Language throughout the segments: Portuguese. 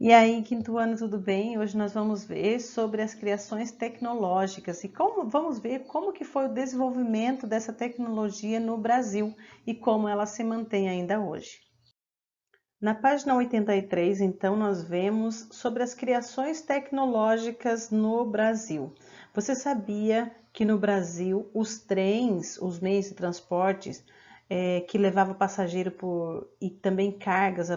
E aí, quinto ano, tudo bem? Hoje nós vamos ver sobre as criações tecnológicas e vamos ver como que foi o desenvolvimento dessa tecnologia no Brasil e como ela se mantém ainda hoje. Na página 83, então, nós vemos sobre as criações tecnológicas no Brasil. Você sabia que no Brasil os trens, os meios de transporte que levavam passageiro e também cargas a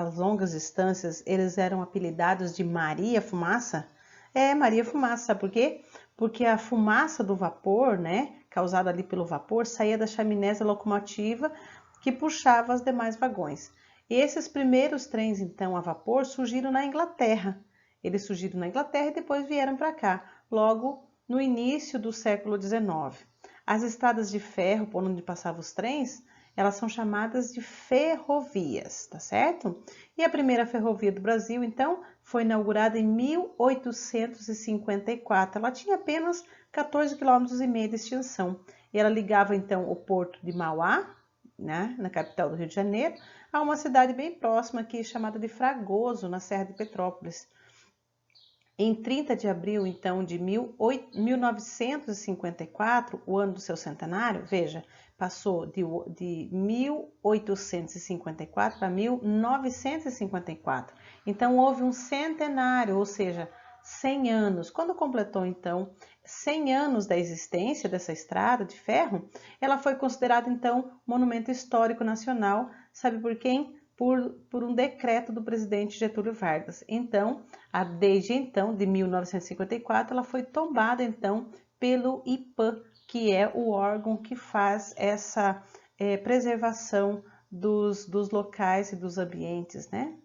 longas distâncias, eles eram apelidados de Maria Fumaça? É, Maria Fumaça, sabe por quê? Porque a fumaça do vapor, né, causada ali pelo vapor, saía da chaminé da locomotiva que puxava os demais vagões. E esses primeiros trens, então, a vapor, surgiram na Inglaterra. Eles surgiram na Inglaterra e depois vieram para cá, logo no início do século XIX. As estradas de ferro, por onde passavam os trens, elas são chamadas de ferrovias, tá certo? E a primeira ferrovia do Brasil, então, foi inaugurada em 1854. Ela tinha apenas 14,5 km de extensão. E ela ligava, então, o porto de Mauá, né, na capital do Rio de Janeiro, a uma cidade bem próxima aqui chamada de Fragoso, na Serra de Petrópolis. Em 30 de abril, então, de 1954, o ano do seu centenário, veja, passou de 1854 para 1954. Então, houve um centenário, ou seja, 100 anos. Quando completou, então, 100 anos da existência dessa estrada de ferro, ela foi considerada, então, monumento histórico nacional. Sabe por quem? Por um decreto do presidente Getúlio Vargas. Então, desde então, de 1954, ela foi tombada, então, pelo IPAM, que é o órgão que faz essa preservação dos locais e dos ambientes, né?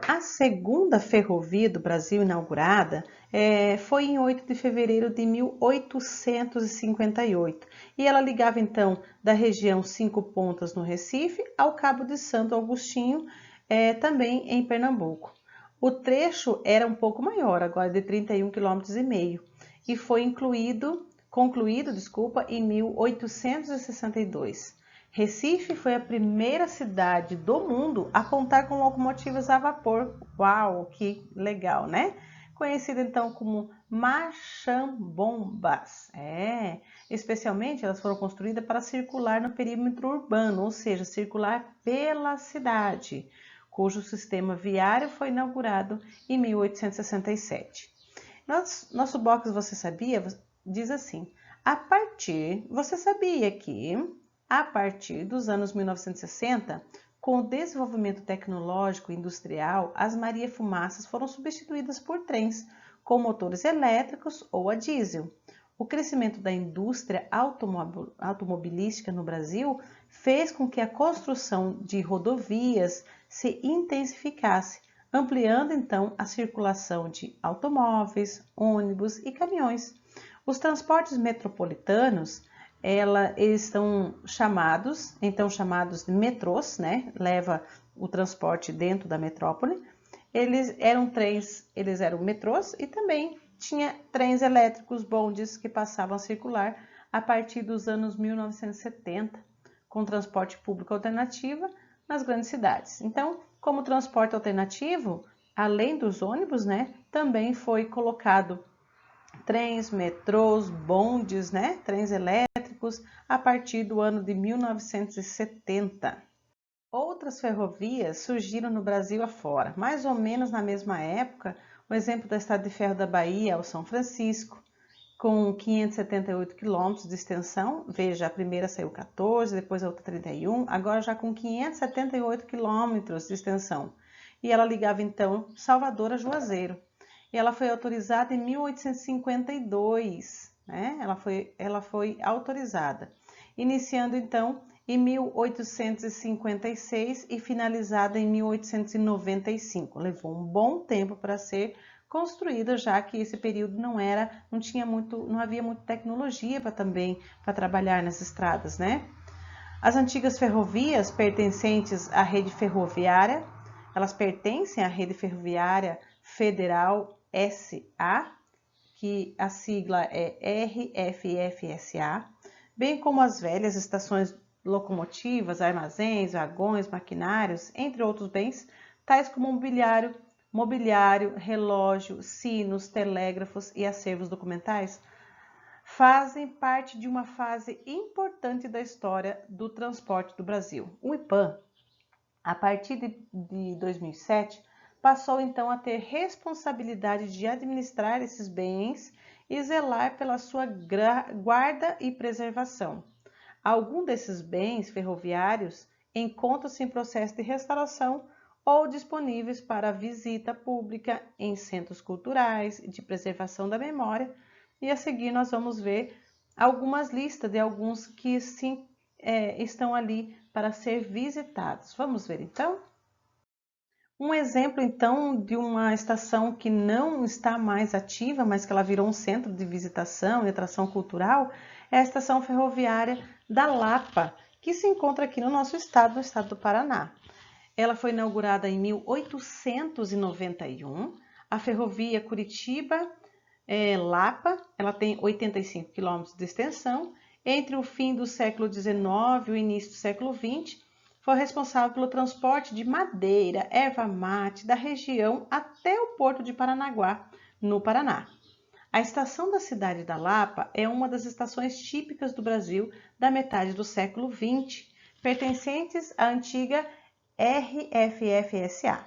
A segunda ferrovia do Brasil inaugurada foi em 8 de fevereiro de 1858 e ela ligava então da região Cinco Pontas no Recife ao Cabo de Santo Agostinho, também em Pernambuco. O trecho era um pouco maior, agora de 31,5 km e foi concluído, em 1862. Recife foi a primeira cidade do mundo a contar com locomotivas a vapor. Uau, que legal, né? Conhecida então como marchambombas. Especialmente elas foram construídas para circular no perímetro urbano, ou seja, circular pela cidade, cujo sistema viário foi inaugurado em 1867. Nosso box Você Sabia? Diz assim: você sabia que a partir dos anos 1960, com o desenvolvimento tecnológico e industrial, as Maria-Fumaças foram substituídas por trens com motores elétricos ou a diesel. O crescimento da indústria automobilística no Brasil fez com que a construção de rodovias se intensificasse, ampliando então a circulação de automóveis, ônibus e caminhões. Os transportes metropolitanos eles estão chamados de metrôs, né? Leva o transporte dentro da metrópole. Eles eram metrôs e também tinha trens elétricos, bondes que passavam a circular a partir dos anos 1970, com transporte público alternativo nas grandes cidades. Então, como transporte alternativo, além dos ônibus, né, também foi colocado trens, metrôs, bondes, né, trens elétricos, a partir do ano de 1970. Outras ferrovias surgiram no Brasil afora, mais ou menos na mesma época. O exemplo da Estrada de Ferro da Bahia ao São Francisco, com 578 quilômetros de extensão. Veja, a primeira saiu 14, depois a outra 31, agora já com 578 quilômetros de extensão. E ela ligava então Salvador a Juazeiro. E ela foi autorizada em 1852, né? Ela foi autorizada, iniciando então em 1856 e finalizada em 1895. Levou um bom tempo para ser construída, já que esse período não havia muita tecnologia para trabalhar nas estradas, né? As antigas ferrovias pertencentes à rede ferroviária, elas pertencem à rede ferroviária federal SA, que a sigla é RFFSA, bem como as velhas estações locomotivas, armazéns, vagões, maquinários, entre outros bens, tais como mobiliário mobiliário, relógio, sinos, telégrafos e acervos documentais fazem parte de uma fase importante da história do transporte do Brasil. O IPAM, a partir de 2007, passou então a ter responsabilidade de administrar esses bens e zelar pela sua guarda e preservação. Alguns desses bens ferroviários encontram-se em processo de restauração ou disponíveis para visita pública em centros culturais de preservação da memória. E a seguir nós vamos ver algumas listas de alguns que sim, estão ali para ser visitados. Vamos ver então? Um exemplo então de uma estação que não está mais ativa, mas que ela virou um centro de visitação e atração cultural, é a estação ferroviária da Lapa, que se encontra aqui no nosso estado, no estado do Paraná. Ela foi inaugurada em 1891. A ferrovia Curitiba-Lapa, ela tem 85 quilômetros de extensão. Entre o fim do século XIX e o início do século XX, foi responsável pelo transporte de madeira, erva mate da região até o porto de Paranaguá, no Paraná. A estação da cidade da Lapa é uma das estações típicas do Brasil da metade do século XX, pertencentes à antiga RFFSA.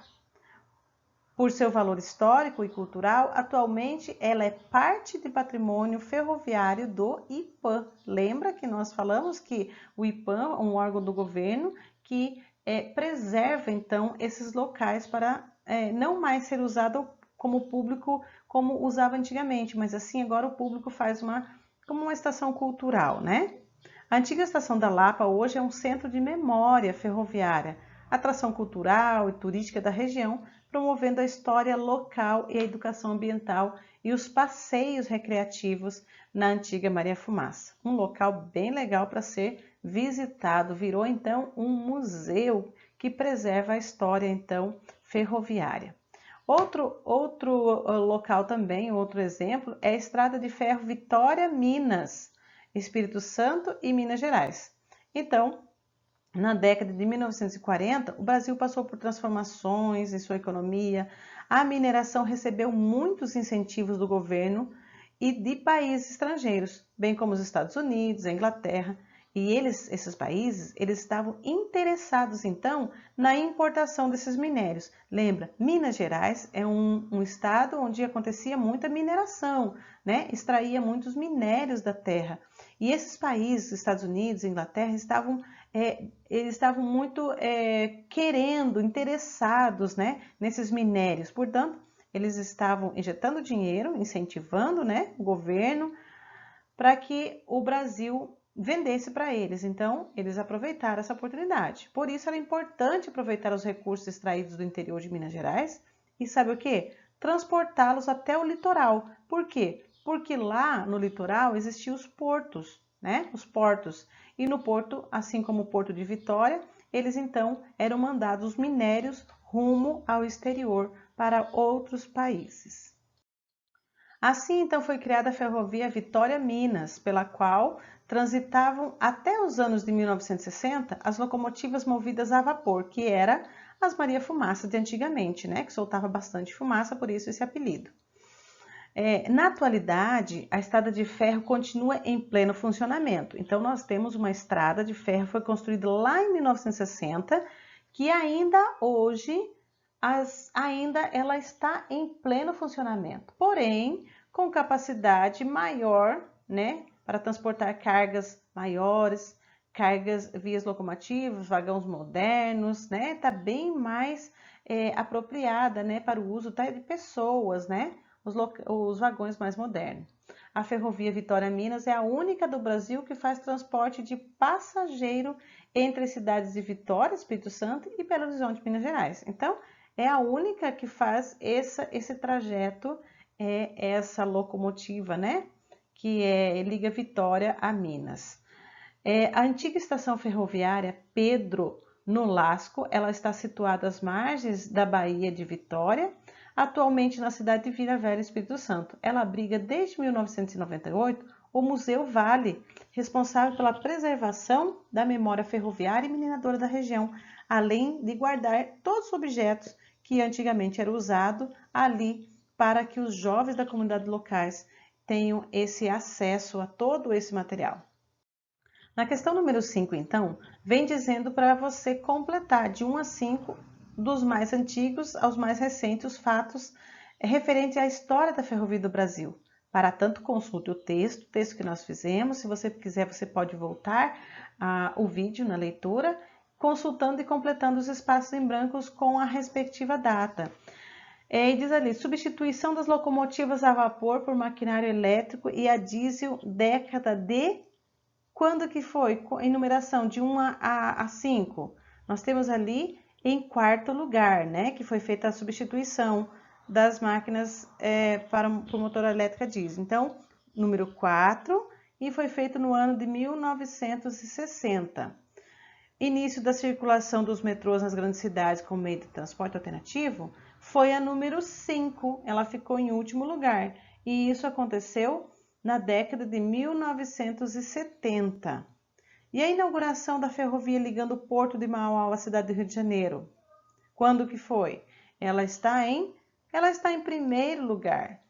Por seu valor histórico e cultural, atualmente ela é parte do patrimônio ferroviário do IPAM. Lembra que nós falamos que o IPAM é um órgão do governo que preserva então esses locais para não mais ser usado como público como usava antigamente, mas assim agora o público faz como uma estação cultural, né? A antiga estação da Lapa hoje é um centro de memória ferroviária, atração cultural e turística da região, promovendo a história local e a educação ambiental e os passeios recreativos na antiga Maria Fumaça. Um local bem legal para ser visitado, virou então um museu que preserva a história então ferroviária. Outro local também, outro exemplo, é a Estrada de Ferro Vitória-Minas, Espírito Santo e Minas Gerais. Então, na década de 1940, o Brasil passou por transformações em sua economia. A mineração recebeu muitos incentivos do governo e de países estrangeiros, bem como os Estados Unidos, a Inglaterra. E esses países, eles estavam interessados, então, na importação desses minérios. Lembra, Minas Gerais é um estado onde acontecia muita mineração, né? Extraía muitos minérios da terra. E esses países, Estados Unidos, Inglaterra, eles estavam muito querendo, interessados, né, nesses minérios. Portanto, eles estavam injetando dinheiro, incentivando, né, o governo para que o Brasil vendesse para eles. Então, eles aproveitaram essa oportunidade. Por isso, era importante aproveitar os recursos extraídos do interior de Minas Gerais e, sabe o quê? Transportá-los até o litoral. Por quê? Porque lá no litoral existiam os portos, né? Os portos. E no porto, assim como o Porto de Vitória, eles então eram mandados os minérios rumo ao exterior para outros países. Assim, então, foi criada a ferrovia Vitória-Minas, pela qual transitavam até os anos de 1960 as locomotivas movidas a vapor, que era as Maria Fumaça de antigamente, né? Que soltava bastante fumaça, por isso esse apelido. Na atualidade, a estrada de ferro continua em pleno funcionamento. Então, nós temos uma estrada de ferro que foi construída lá em 1960, que ainda hoje ainda ela está em pleno funcionamento, porém com capacidade maior, né, para transportar cargas maiores, cargas vias locomotivas, vagões modernos, né, está bem mais apropriada, né, para o uso de pessoas, né, os vagões mais modernos. A ferrovia Vitória-Minas é a única do Brasil que faz transporte de passageiro entre as cidades de Vitória, Espírito Santo e Belo Horizonte, Minas Gerais. Então, é a única que faz esse trajeto, essa locomotiva, né? Que liga Vitória a Minas. A antiga estação ferroviária Pedro Nolasco, ela está situada às margens da Baía de Vitória, atualmente na cidade de Vila Velha, Espírito Santo. Ela abriga desde 1998 o Museu Vale, responsável pela preservação da memória ferroviária e mineradora da região, além de guardar todos os objetos que antigamente era usado ali para que os jovens da comunidade locais tenham esse acesso a todo esse material. Na questão número 5, então, vem dizendo para você completar de 1 a 5, dos mais antigos aos mais recentes, os fatos referentes à história da Ferrovia do Brasil. Para tanto, consulte o texto que nós fizemos. Se você quiser, você pode voltar o vídeo na leitura, consultando e completando os espaços em brancos com a respectiva data. E diz ali, substituição das locomotivas a vapor por maquinário elétrico e a diesel, década de... Quando que foi? Em numeração de 1 a 5. Nós temos ali em quarto lugar, né? Que foi feita a substituição das máquinas por motor elétrico a diesel. Então, número 4, e foi feito no ano de 1960. Início da circulação dos metrôs nas grandes cidades como meio de transporte alternativo foi a número 5. Ela ficou em último lugar. E isso aconteceu na década de 1970. E a inauguração da ferrovia ligando o Porto de Mauá à cidade do Rio de Janeiro? Quando que foi? Ela está em primeiro lugar.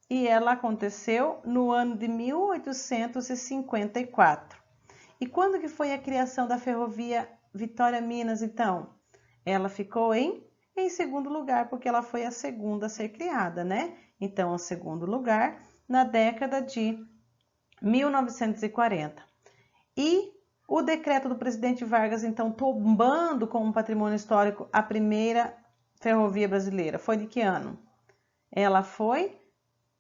E ela aconteceu no ano de 1854. E quando que foi a criação da ferrovia Vitória-Minas, então? Ela ficou em segundo lugar, porque ela foi a segunda a ser criada, né? Então, o segundo lugar, na década de 1940. E o decreto do presidente Vargas, então, tombando como patrimônio histórico a primeira ferrovia brasileira, foi de que ano? Ela foi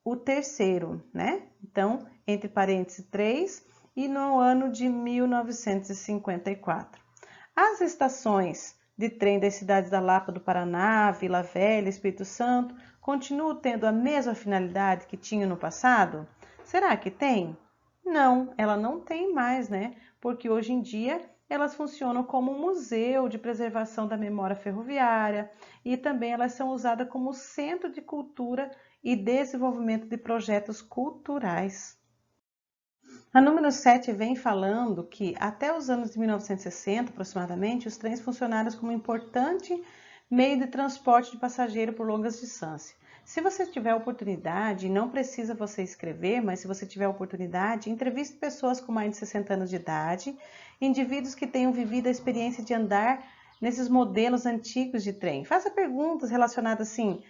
o terceiro, né? Então, entre parênteses, 3, e no ano de 1954. As estações de trem das cidades da Lapa do Paraná, Vila Velha, Espírito Santo, continuam tendo a mesma finalidade que tinham no passado? Será que tem? Não, ela não tem mais, né? Porque hoje em dia elas funcionam como um museu de preservação da memória ferroviária e também elas são usadas como centro de cultura e desenvolvimento de projetos culturais. A número 7 vem falando que até os anos de 1960, aproximadamente, os trens funcionaram como um importante meio de transporte de passageiro por longas distâncias. Se você tiver oportunidade, não precisa você escrever, mas se você tiver oportunidade, entreviste pessoas com mais de 60 anos de idade, indivíduos que tenham vivido a experiência de andar nesses modelos antigos de trem. Faça perguntas relacionadas assim,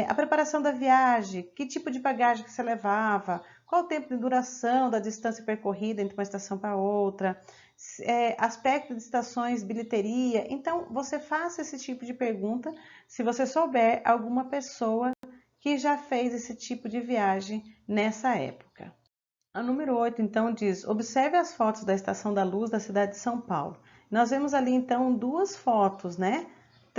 a preparação da viagem, que tipo de bagagem que você levava, qual o tempo de duração da distância percorrida entre uma estação para outra, aspecto de estações, bilheteria. Então, você faça esse tipo de pergunta se você souber alguma pessoa que já fez esse tipo de viagem nessa época. A número 8, então, diz, observe as fotos da Estação da Luz da cidade de São Paulo. Nós vemos ali, então, duas fotos, né?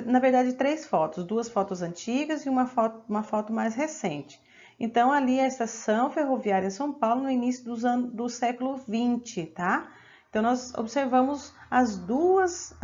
Na verdade, 3 fotos, 2 fotos antigas e uma foto mais recente. Então, ali a estação ferroviária em São Paulo no início do século XX, tá? Então, nós observamos as duas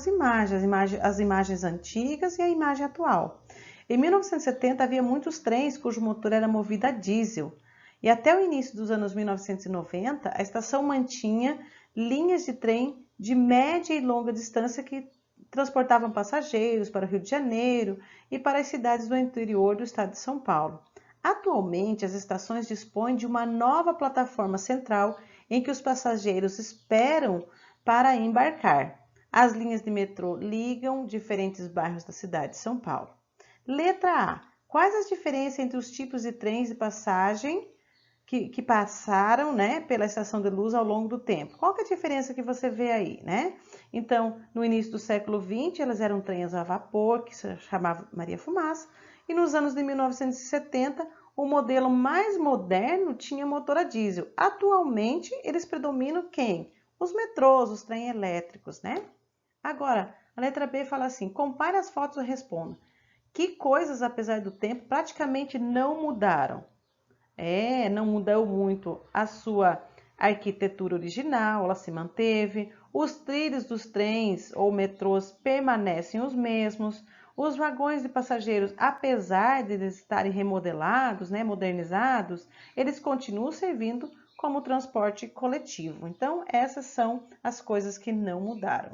imagens, as imagens antigas e a imagem atual. Em 1970, havia muitos trens cujo motor era movido a diesel. E até o início dos anos 1990, a estação mantinha linhas de trem de média e longa distância que transportavam passageiros para o Rio de Janeiro e para as cidades do interior do estado de São Paulo. Atualmente, as estações dispõem de uma nova plataforma central em que os passageiros esperam para embarcar. As linhas de metrô ligam diferentes bairros da cidade de São Paulo. Letra A. Quais as diferenças entre os tipos de trens de passagem que passaram, né, pela Estação de Luz ao longo do tempo? Qual que é a diferença que você vê aí, né? Então, no início do século XX, elas eram trens a vapor, que se chamava Maria Fumaça, e nos anos de 1970, o modelo mais moderno tinha motor a diesel. Atualmente, eles predominam quem? Os metrôs, os trens elétricos, né? Agora, a letra B fala assim, compare as fotos e responda. Que coisas, apesar do tempo, praticamente não mudaram? Não mudou muito a sua arquitetura original, ela se manteve. Os trilhos dos trens ou metrôs permanecem os mesmos. Os vagões de passageiros, apesar de eles estarem remodelados, né, modernizados, eles continuam servindo como transporte coletivo. Então, essas são as coisas que não mudaram.